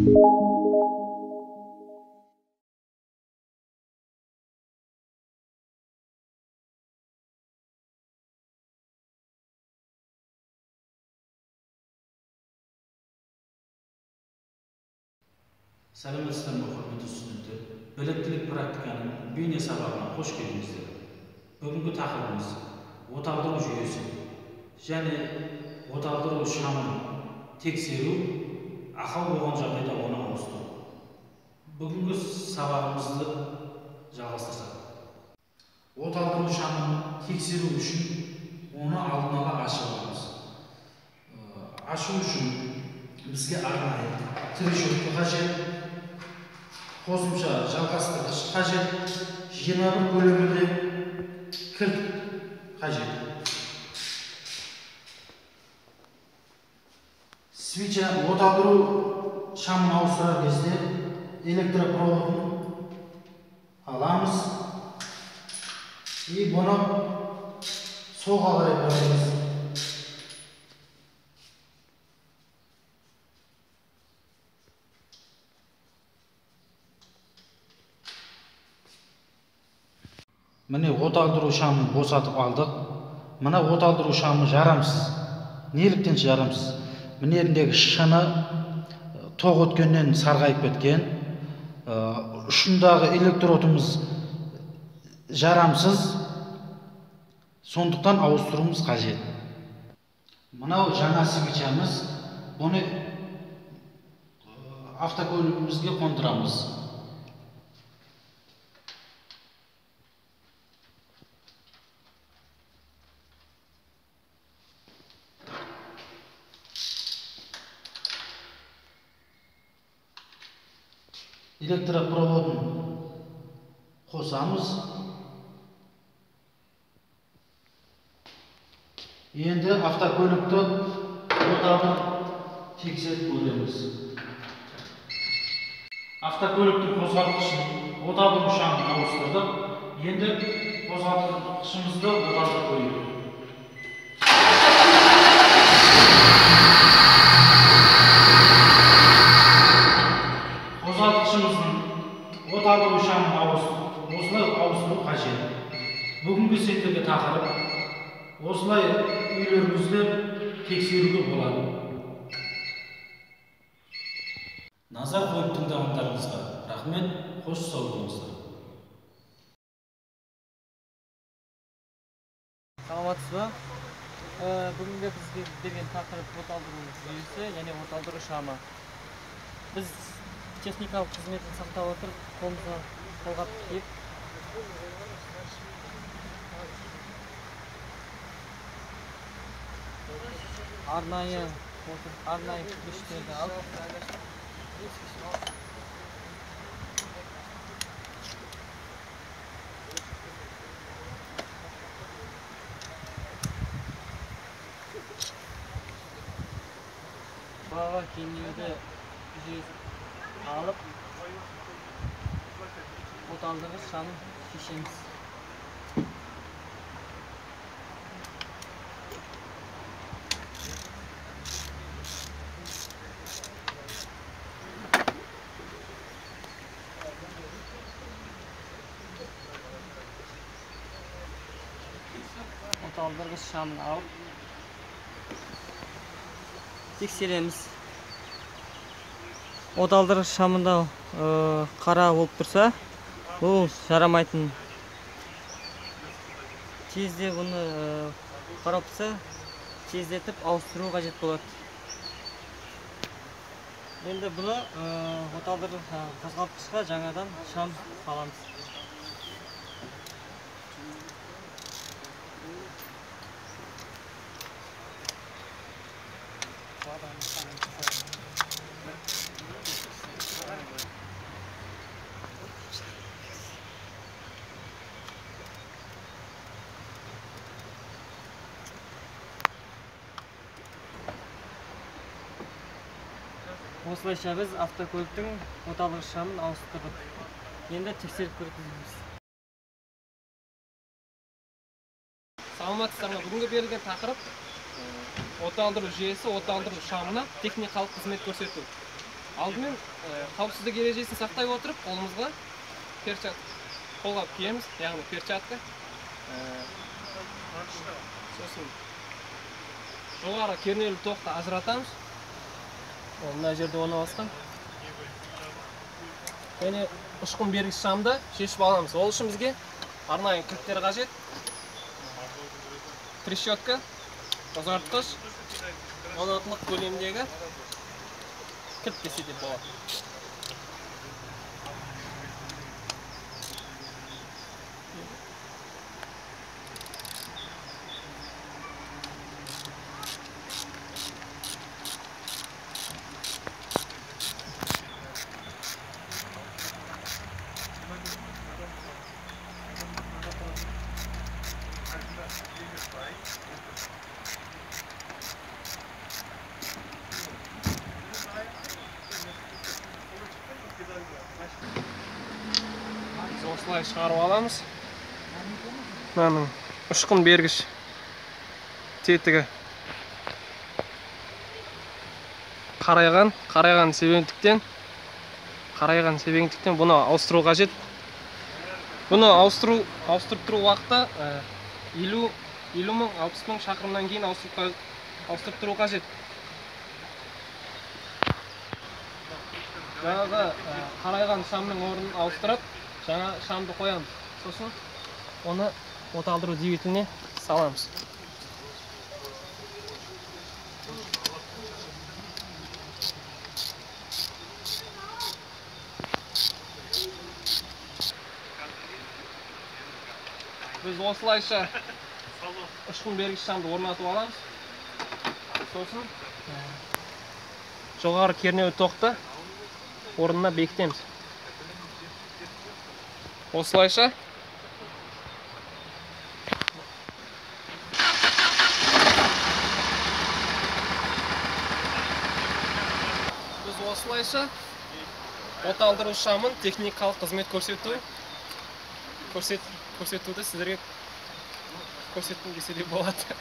Сәлеметсіздер ме, құрметті студенттер. Біліктілік практиканың бейне сабағына қош келдіңіздер. Бүгінгі тақырыбымыз оталдыру жүйесі және оталдыру шамын тексеру, ақау болған жағдайда оны ауыстыру. Бүгінгі сабағымызды жалғастырсақ. Оталдыру шамын тексеру үшін оны алдын ала ашып аламыз. Ашу үшін бізге арнайы трешетка қажет, қосымша жалғастырғыш қажет, 21 көлемінде кілт қажет. Свеча оталдыру шамын ауыстырар кезде электропроводын аламыз и бұны солға қарай бұраймыз. Міне оталдыру шамын босатып алдық. Мына оталдыру шамы жарамсыз. Неліктен жарамсыз? Мінеріндегі шыны тоқ өткеннен сарғайып кеткен. Ұшындағы электродымыз жарамсыз. Сондықтан ауыстыруымыз қажет. Мынау жаңа свечамыз. Бұны автокөлігімізге қондырамыз. Электропроводын қосамыз. Енді автокөлікті оталдырып тексеріп көреміз. Автокөліктің қозғалтқышын оталдыру шамын ауыстырдық. Енді қозғалтқышымызды оталдырып қоямыз. Қозғалтқышымыздың оталдыру шамын осылай ауыстыру қажет. Бүгінгі сендерге тақырып осылай үйлеріңізде тексеруге болады. Назар қойып тыңдағандарыңызға рахмет, қош сау болыңыздар. Саламатсыз ба? Бүгінгі бізге берген тақырып оталдыру жүйесі және оталдыру шамы. Біз техникалық қызметін сақтап отырып, қолымызға қолғап киіп, арнайы күштерді алып, баға кеңеуді алып, оталдырғыш шамын шешеміз. Оталдырғыш шамын алып тексереміз. Оталдырғыш шамында қара болып тұрса, бұл жарамайтын. Тезде бұны қарап тұрса, тездетіп ауыстыру қажет болады. Енді бұны оталдырғыш қозғалтқышқа жаңадан шам саламыз. Осылайша біз автокөліктің оталдырғыш шамын ауыстырдық. Енді тексеріп көрсетеміз. Саламатсыздар ма? Бүгінгі берілген тақырып оталдыру жүйесі, оталдыру шамына техникалық қызмет көрсету. Алдымен қауіпсіздік ережесін сақтай отырып, қолымызға қолға киеміз, яғни перчатка. Сосын жоғары кернеулі тоқты ажыратамыз. Мына жерде орналасқан. Және ұшқын бергіш шамды шешіп аламыз. Ол үшін бізге арнайы кілттер қажет. Трещотка, ұзартқыш, 16-лық көлемдегі кілт десе де болады. Біз осылай шығарып аламыз. Мынаның ұшқын бергіш тетігі қарайған себебіндіктен бұны ауыстыру қажет. Бұны ауыстырып тұру уақыты 50 мың, 60 мың шақырымнан кейін ауыстырып тұру қажет. Жаңағы қарайған шамның орнын ауыстырып, жаңа шамды қоямыз. Сосын оны оталдыру двигателіне саламыз. Біз осылайша ұшқын бергіш шамды орнатып аламыз. Сосын жоғары кернеулі тоқты орнына бекітеміз. Осылайша біз оталдыру шамын техникалық қызмет көрсетуді сіздерге көрсеттім десе де болады.